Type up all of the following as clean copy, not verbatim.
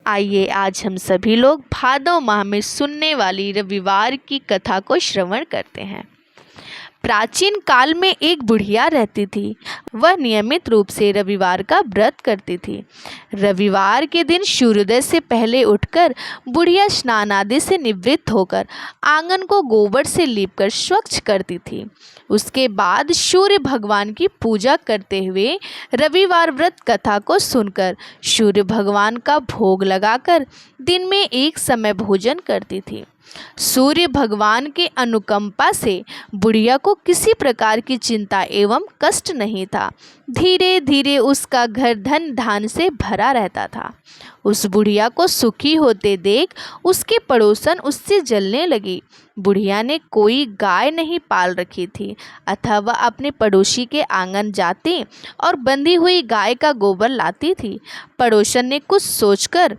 आइए आज हम सभी लोग भादव माह में सुनने वाली रविवार की कथा को श्रवण करते हैं। प्राचीन काल में एक बुढ़िया रहती थी। वह नियमित रूप से रविवार का व्रत करती थी। रविवार के दिन सूर्योदय से पहले उठकर बुढ़िया स्नान आदि से निवृत्त होकर आंगन को गोबर से लीपकर स्वच्छ करती थी। उसके बाद सूर्य भगवान की पूजा करते हुए रविवार व्रत कथा को सुनकर सूर्य भगवान का भोग लगाकर दिन में एक समय भोजन करती थी। सूर्य भगवान के अनुकंपा से बुढ़िया को किसी प्रकार की चिंता एवं कष्ट नहीं था। धीरे धीरे उसका घर धन धान से भरा रहता था। उस बुढ़िया को सुखी होते देख उसके पड़ोसन उससे जलने लगी। बुढ़िया ने कोई गाय नहीं पाल रखी थी, अतः वह अपने पड़ोसी के आंगन जाती और बंधी हुई गाय का गोबर लाती थी। पड़ोसन ने कुछ सोचकर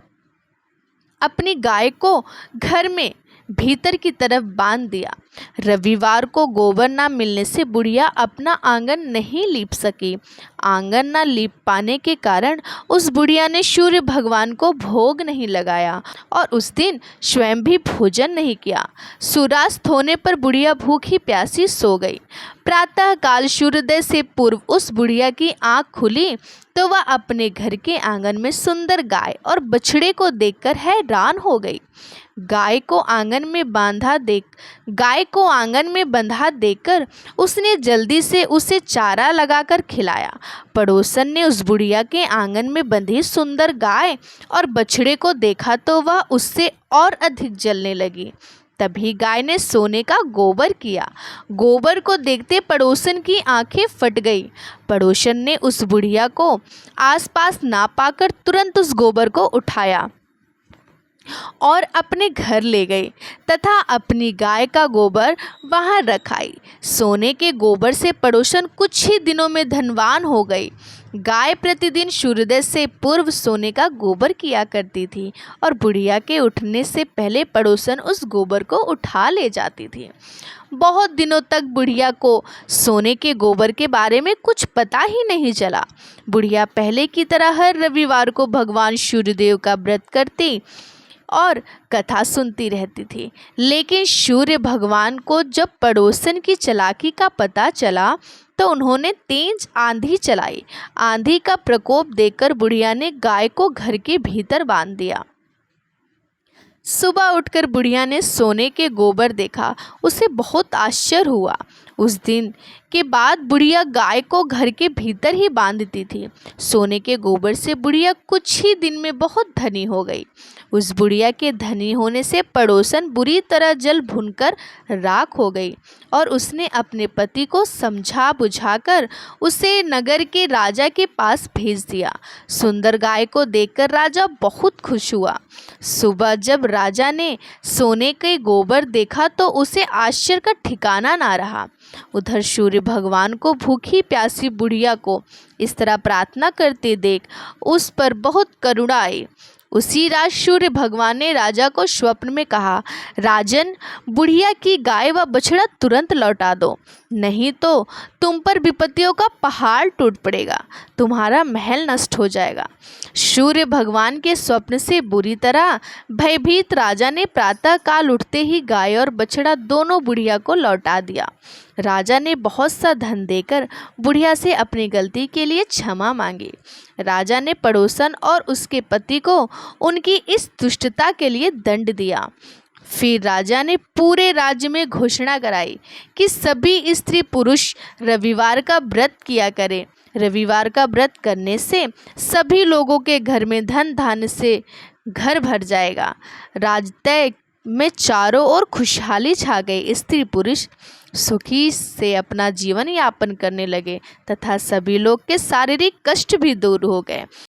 अपनी गाय को घर में भीतर की तरफ बांध दिया। रविवार को गोबर ना मिलने से बुढ़िया अपना आंगन नहीं लीप सकी। आंगन ना लीप पाने के कारण उस बुढ़िया ने सूर्य भगवान को भोग नहीं लगाया और उस दिन स्वयं भी भोजन नहीं किया। सूर्यास्त होने पर बुढ़िया भूखी प्यासी सो गई। प्रातः काल सूर्योदय से पूर्व उस बुढ़िया की आंख खुली तो वह अपने घर के आंगन में सुंदर गाय और बछड़े को देखकर हैरान हो गई। गाय को आंगन में बंधा देकर उसने जल्दी से उसे चारा लगाकर खिलाया। पड़ोसन ने उस बुढ़िया के आंगन में बंधी सुंदर गाय और बछड़े को देखा तो वह उससे और अधिक जलने लगी। तभी गाय ने सोने का गोबर किया। गोबर को देखते पड़ोसन की आंखें फट गई। पड़ोसन ने उस बुढ़िया को आसपास ना पाकर तुरंत उस गोबर को उठाया और अपने घर ले गई तथा अपनी गाय का गोबर वहां रखाई। सोने के गोबर से पड़ोसन कुछ ही दिनों में धनवान हो गई। गाय प्रतिदिन सूर्योदय से पूर्व सोने का गोबर किया करती थी और बुढ़िया के उठने से पहले पड़ोसन उस गोबर को उठा ले जाती थी। बहुत दिनों तक बुढ़िया को सोने के गोबर के बारे में कुछ पता ही नहीं चला। बुढ़िया पहले की तरह हर रविवार को भगवान सूर्यदेव का व्रत करती और कथा सुनती रहती थी। लेकिन सूर्य भगवान को जब पड़ोसन की चालाकी का पता चला तो उन्होंने तेज आंधी चलाई। आंधी का प्रकोप देखकर बुढ़िया ने गाय को घर के भीतर बांध दिया। सुबह उठकर बुढ़िया ने सोने के गोबर देखा। उसे बहुत आश्चर्य हुआ। उस दिन के बाद बुढ़िया गाय को घर के भीतर ही बांधती थी। सोने के गोबर से बुढ़िया कुछ ही दिन में बहुत धनी हो गई। उस बुढ़िया के धनी होने से पड़ोसन बुरी तरह जल भुनकर राख हो गई और उसने अपने पति को समझा बुझाकर उसे नगर के राजा के पास भेज दिया। सुंदर गाय को देखकर राजा बहुत खुश हुआ। सुबह जब राजा ने सोने के गोबर देखा तो उसे आश्चर्य का ठिकाना ना रहा। उधर सूर्य भगवान को भूखी प्यासी बुढ़िया को इस तरह प्रार्थना करते देख उस पर बहुत करुणा आई। उसी रात सूर्य भगवान ने राजा को स्वप्न में कहा, राजन, बुढ़िया की गाय व बछड़ा तुरंत लौटा दो, नहीं तो तुम पर विपत्तियों का पहाड़ टूट पड़ेगा, तुम्हारा महल नष्ट हो जाएगा। सूर्य भगवान के स्वप्न से बुरी तरह भयभीत राजा ने प्रातः काल उठते ही गाय और बछड़ा दोनों बुढ़िया को लौटा दिया। राजा ने बहुत सा धन देकर बुढ़िया से अपनी गलती के लिए क्षमा मांगी। राजा ने पड़ोसन और उसके पति को उनकी इस दुष्टता के लिए दंड दिया। फिर राजा ने पूरे राज्य में घोषणा कराई कि सभी स्त्री पुरुष रविवार का व्रत किया करें। रविवार का व्रत करने से सभी लोगों के घर में धन धान्य से घर भर जाएगा। राज्य में चारों ओर खुशहाली छा गई। स्त्री पुरुष सुखी से अपना जीवन यापन करने लगे तथा सभी लोग के शारीरिक कष्ट भी दूर हो गए।